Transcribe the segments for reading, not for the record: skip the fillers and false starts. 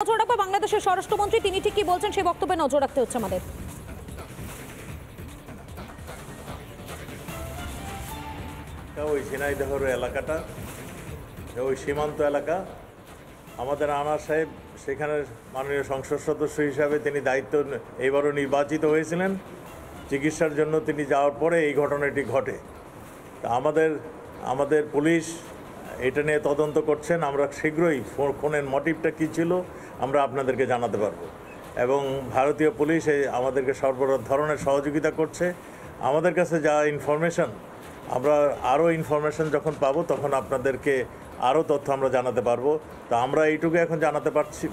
নজর রাখবো বাংলাদেশের স্বরাষ্ট্রমন্ত্রী তিনি ঠিক কি বলছেন সেই বক্তব্যে নজর রাখতে হচ্ছে আমাদের। ওই ঝিনাইদহের এলাকাটা ওই সীমান্ত এলাকা আমাদের আনার সাহেব সেখানে মাননীয় সংসদ সদস্য হিসাবে তিনি দায়িত্ব এইবারও নির্বাচিত হয়েছিলেন। চিকিৎসার জন্য তিনি যাওয়ার পরে এই ঘটনাটি ঘটে। তা আমাদের পুলিশ এটা নিয়ে তদন্ত করছেন। আমরা শীঘ্রই খুনের মোটিভটা কী ছিল আমরা আপনাদেরকে জানাতে পারবো। এবং ভারতীয় পুলিশ আমাদেরকে সর্ব ধরনের সহযোগিতা করছে। আমাদের কাছে যা ইনফরমেশন, আমরা আরও ইনফরমেশন যখন পাবো তখন আপনাদেরকে আরও তথ্য আমরা জানাতে পারবো। তো আমরা এইটুকু এখন জানাতে পারছি,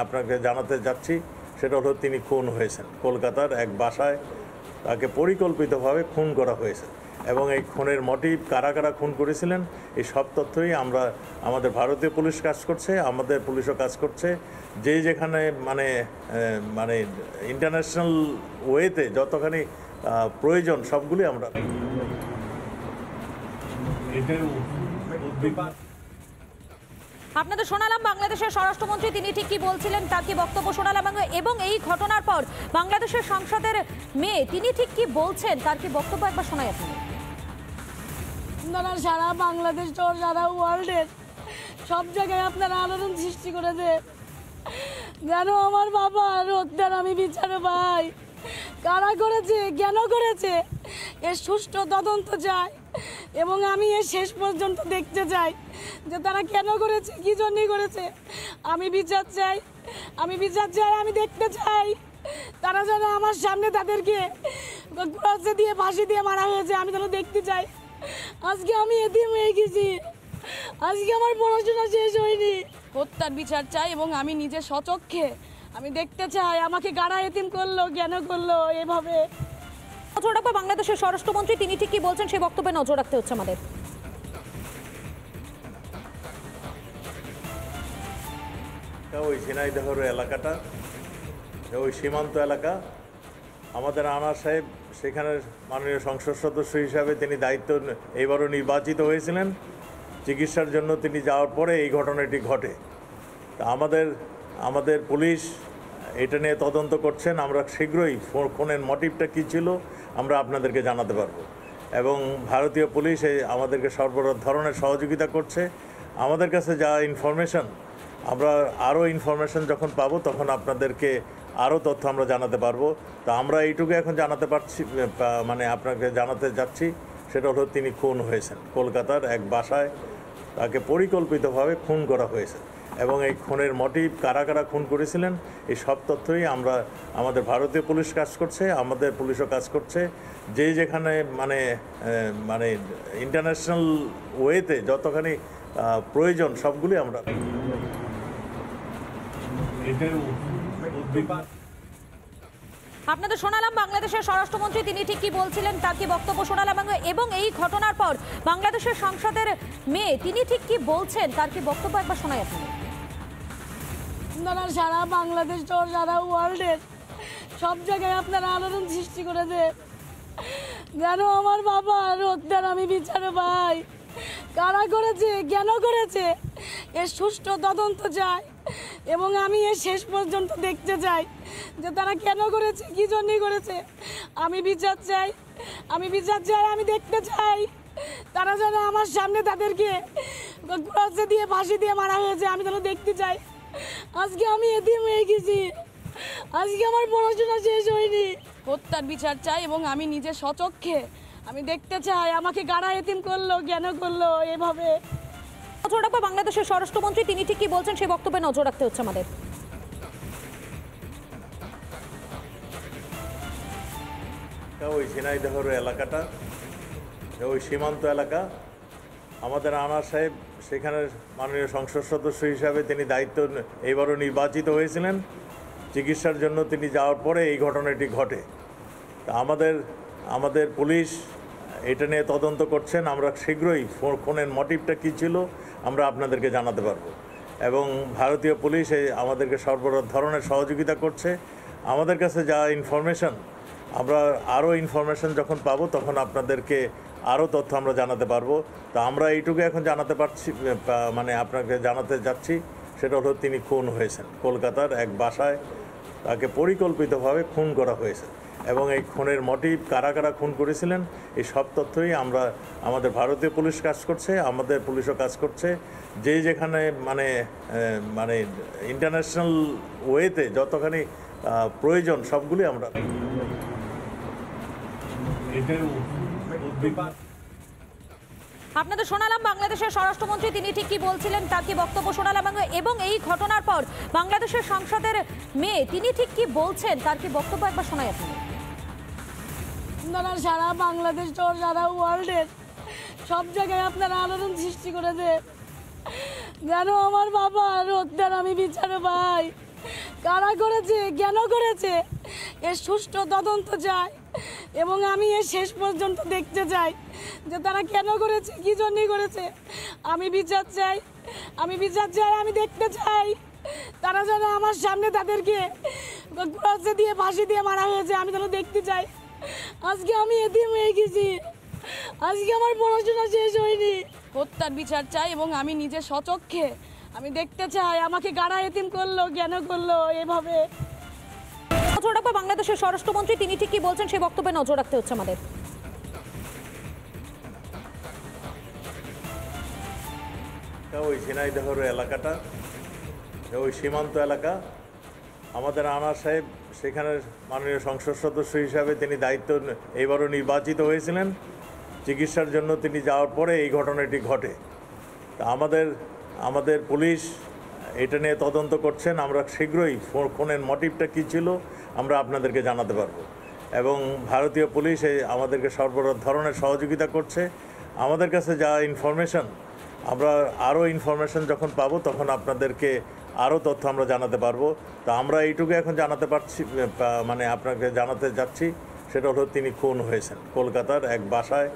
আপনাকে জানাতে যাচ্ছি, সেটা হলো তিনি খুন হয়েছেন। কলকাতার এক বাসায় তাকে পরিকল্পিতভাবে খুন করা হয়েছে এবং এই খুনের মোটিভ কারা কারা খুন করেছিলেন এই সব তথ্যই আমাদের ভারতীয় পুলিশ কাজ করছে, আমাদের পুলিশও কাজ করছে। যেখানে ইন্টারন্যাশনাল ওয়েতে যতখানি প্রয়োজন সবগুলি আমরা আপনাদের শোনালাম বাংলাদেশের স্বরাষ্ট্রমন্ত্রী তিনি ঠিক কি বলছিলেন তার কি বক্তব্য শোনালাম, এবং এই ঘটনার পর বাংলাদেশের সংসদের মেয়ে তিনি ঠিক কি বলছেন তার কি বক্তব্য একবার শোনাই আপনাদের। আপনারা সারা বাংলাদেশ সারা ওয়ার্ল্ডের সব জায়গায় আপনারা আলোড়ন সৃষ্টি করেছে। যেন আমার বাবার হত্যার আমি বিচার পাই। কারা করেছে, কেন করেছে এর সুষ্ঠু তদন্ত চাই এবং আমি এর শেষ পর্যন্ত দেখতে চাই যে তারা কেন করেছে, কী জন্যই করেছে। আমি বিচার চাই, আমি দেখতে চাই। তারা যেন আমার সামনে তাদেরকে ক্রসে দিয়ে ফাঁসি দিয়ে মারা হয়েছে আমি যেন দেখতে চাই। আজকে আমি এতিম হয়ে গেছি, আজকে আমার পড়াশোনা শেষ হয়নি। হত্যার বিচার চাই এবং আমি নিজে স্বচক্ষে আমি দেখতে চাই আমাকে কারা এতিম করলো, কেন করলো এভাবে। নজর রাখবো বাংলাদেশের স্বরাষ্ট্রমন্ত্রী তিনি ঠিক কি বলছেন সেই বক্তব্যে নজর রাখতে হচ্ছে আমাদের। ওই ঝিনাইদহের এলাকাটা ওই সীমান্ত এলাকা আমাদের আনার সাহেব সেখানে মাননীয় সংসদ সদস্য হিসাবে তিনি দায়িত্ব এইবারও নির্বাচিত হয়েছিলেন। চিকিৎসার জন্য তিনি যাওয়ার পরে এই ঘটনাটি ঘটে। তা আমাদের পুলিশ এটা নিয়ে তদন্ত করছেন। আমরা শীঘ্রই খুনের মোটিভটা কী ছিল আমরা আপনাদেরকে জানাতে পারবো। এবং ভারতীয় পুলিশ আমাদেরকে সর্ব ধরনের সহযোগিতা করছে। আমাদের কাছে যা ইনফরমেশন, আমরা আরও ইনফরমেশন যখন পাবো তখন আপনাদেরকে আরও তথ্য আমরা জানাতে পারবো। তো আমরা এইটুকু এখন জানাতে পারছি, আপনাকে জানাতে যাচ্ছি, সেটা হলো তিনি খুন হয়েছেন। কলকাতার এক বাসায় তাকে পরিকল্পিতভাবে খুন করা হয়েছে এবং এই খুনের মোটিভ কারা কারা খুন করেছিলেন এই সব তথ্যই আমাদের ভারতীয় পুলিশ কাজ করছে, আমাদের পুলিশও কাজ করছে। যেখানে ইন্টারন্যাশনাল ওয়েতে যতখানি প্রয়োজন সবগুলি আমরা আপনাদের শোনালাম বাংলাদেশের স্বরাষ্ট্রমন্ত্রী তিনি ঠিক কি বলছিলেন তার কি বক্তব্য শোনালাম, এবং এই ঘটনার পর বাংলাদেশের সংসদের মেয়ে তিনি ঠিক কি বলছেন তার কি বক্তব্য একবার শোনাই আপনাদের। আপনারা সারা বাংলাদেশ সারা ওয়ার্ল্ডের সব জায়গায় আপনারা আলোড়ন সৃষ্টি করেছে। যেন আমার বাবার হত্যার আমি বিচার পাই। কারা করেছে, কেন করেছে এর সুষ্ঠু তদন্ত চাই এবং আমি এর শেষ পর্যন্ত দেখতে চাই যে তারা কেন করেছে, কী জন্যই করেছে। আমি বিচার চাই, আমি দেখতে চাই। তারা যেন আমার সামনে তাদেরকে ক্রসে দিয়ে ফাঁসি দিয়ে মারা হয়েছে আমি যেন দেখতে চাই। আজকে আমি এতিম হয়ে গেছি, আজকে আমার পড়াশোনা শেষ হয়নি। হত্যার বিচার চাই এবং আমি নিজে স্বচক্ষে আমি দেখতে চাই আমাকে কারা এতিম করলো, কেন করলো এভাবে। নজর রাখবো বাংলাদেশের স্বরাষ্ট্রমন্ত্রী তিনি ঠিক কি বলছেন সেই বক্তব্যে নজর রাখতে হচ্ছে আমাদের। ওই ঝিনাইদহের এলাকাটা ওই সীমান্ত এলাকা আমাদের আনার সাহেব সেখানে মাননীয় সংসদ সদস্য হিসাবে তিনি দায়িত্ব এইবারও নির্বাচিত হয়েছিলেন। চিকিৎসার জন্য তিনি যাওয়ার পরে এই ঘটনাটি ঘটে। তা আমাদের পুলিশ এটা নিয়ে তদন্ত করছেন। আমরা শীঘ্রই খুনের মোটিভটা কী ছিল আমরা আপনাদেরকে জানাতে পারবো। এবং ভারতীয় পুলিশ আমাদেরকে সর্ব ধরনের সহযোগিতা করছে। আমাদের কাছে যা ইনফরমেশন, আমরা আরও ইনফরমেশন যখন পাবো তখন আপনাদেরকে আরও তথ্য আমরা জানাতে পারবো। তো আমরা এইটুকু এখন জানাতে পারছি, আপনাকে জানাতে যাচ্ছি, সেটা হলো তিনি খুন হয়েছেন। কলকাতার এক বাসায় তাকে পরিকল্পিতভাবে খুন করা হয়েছে এবং এই খুনের মোটিভ কারা কারা খুন করেছিলেন এই সব তথ্যই আমাদের ভারতীয় পুলিশ কাজ করছে, আমাদের পুলিশও কাজ করছে। যেখানে মানে ইন্টারন্যাশনাল ওয়েতে যতখানি প্রয়োজন সবগুলি আমরা আপনাদের শোনালাম বাংলাদেশের স্বরাষ্ট্রমন্ত্রী তিনি ঠিক কি বলছিলেন তার কি বক্তব্য শোনালাম এবং এই ঘটনার পর বাংলাদেশের সংসদের মেয়ে তিনি ঠিক কি বলছেন তার কি বক্তব্য একবার শোনাই আপনাদের। আপনারা সারা বাংলাদেশ সহ সারা ওয়ার্ল্ডের সব জায়গায় আপনারা আলোড়ন সৃষ্টি করেছে। যেন আমার বাবার হত্যার আমি বিচার পাই। কারা করেছে, কেন করেছে, এর সুষ্ঠু তদন্ত চাই এবং আমি এর শেষ পর্যন্ত দেখতে চাই যে তারা কেন করেছে, কী জন্যই করেছে। আমি বিচার চাই, আমি দেখতে চাই। তারা যেন আমার সামনে তাদেরকে ক্রসে দিয়ে ফাঁসি দিয়ে মারা হয়েছে আমি যেন দেখতে চাই। আজকে আমি এতিম হয়ে গেছি, আজকে আমার পড়াশোনা শেষ হয়নি। হত্যার বিচার চাই এবং আমি নিজে স্বচক্ষে আমি দেখতে চাই আমাকে কারা এতিম করলো, কেন করলো এভাবে। নজর রাখবো বাংলাদেশের স্বরাষ্ট্রমন্ত্রী তিনি ঠিক কি বলছেন সেই বক্তব্যে নজর রাখতে হচ্ছে আমাদের। ওই ঝিনাইদহের এলাকাটা, ওই সীমান্ত এলাকা, আমাদের আনার সাহেব সেখানে মাননীয় সংসদ সদস্য হিসাবে তিনি দায়িত্ব এবারও নির্বাচিত হয়েছিলেন। চিকিৎসার জন্য তিনি যাওয়ার পরে এই ঘটনাটি ঘটে। তা আমাদের পুলিশ এটা নিয়ে তদন্ত করছেন। আমরা শীঘ্রই খুনের মোটিভটা কী ছিল আমরা আপনাদেরকে জানাতে পারবো এবং ভারতীয় পুলিশ আমাদেরকে সর্ব ধরনের সহযোগিতা করছে। আমাদের কাছে যা ইনফরমেশন, আমরা আরও ইনফরমেশন যখন পাবো তখন আপনাদেরকে আরও তথ্য আমরা জানাতে পারবো। তা আমরা এইটুকু এখন জানাতে পারছি, আপনাকে জানাতে যাচ্ছি, সেটা হলো তিনি খুন হয়েছেন। কলকাতার এক বাসায়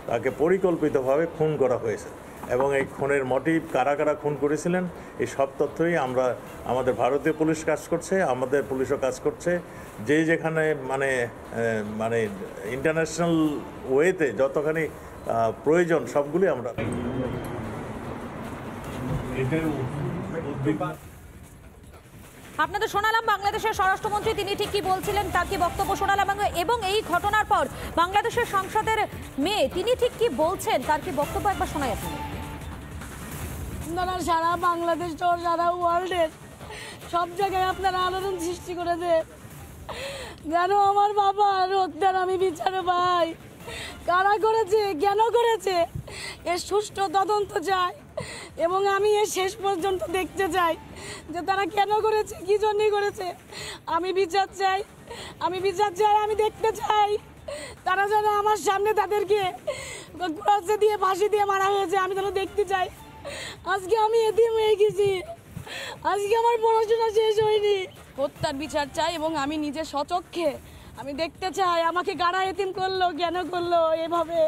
তাকে পরিকল্পিতভাবে খুন করা হয়েছে এবং এই খুনের মোটিভ কারা কারা খুন করেছিলেন এই সব তথ্যই আমাদের ভারতীয় পুলিশ কাজ করছে, আমাদের পুলিশও কাজ করছে। যেখানে মানে ইন্টারন্যাশনাল ওয়েতে যতখানি প্রয়োজন সবগুলি আমরা আপনাদের শোনালাম বাংলাদেশের স্বরাষ্ট্রমন্ত্রী তিনি ঠিক কি বলছিলেন তার কি বক্তব্য শোনালাম এবং এই ঘটনার পর বাংলাদেশের সংসদের মেয়ে তিনি ঠিক কি বলছেন তার কি বক্তব্য একবার শোনাই আপনাদের। আপনারা সারা বাংলাদেশ সহ সারা ওয়ার্ল্ডের সব জায়গায় আপনারা আলোড়ন সৃষ্টি করেছে। যেন আমার বাবার হত্যার আমি বিচার পাই। কারা করেছে, কেন করেছে, এর সুষ্ঠু তদন্ত চাই এবং আমি এর শেষ পর্যন্ত দেখতে চাই যে তারা কেন করেছে, কী জন্যই করেছে। আমি বিচার চাই, আমি দেখতে চাই। তারা যেন আমার সামনে তাদেরকে ক্রসে দিয়ে ফাঁসি দিয়ে মারা হয়েছে আমি যেন দেখতে চাই। আজকে আমি এতিম হয়ে গেছি, আজকে আমার পড়াশোনা শেষ হয়নি। হত্যার বিচার চাই এবং আমি নিজে স্বচক্ষে আমি দেখতে চাই আমাকে কারা এতিম করলো, কেন করলো এভাবে।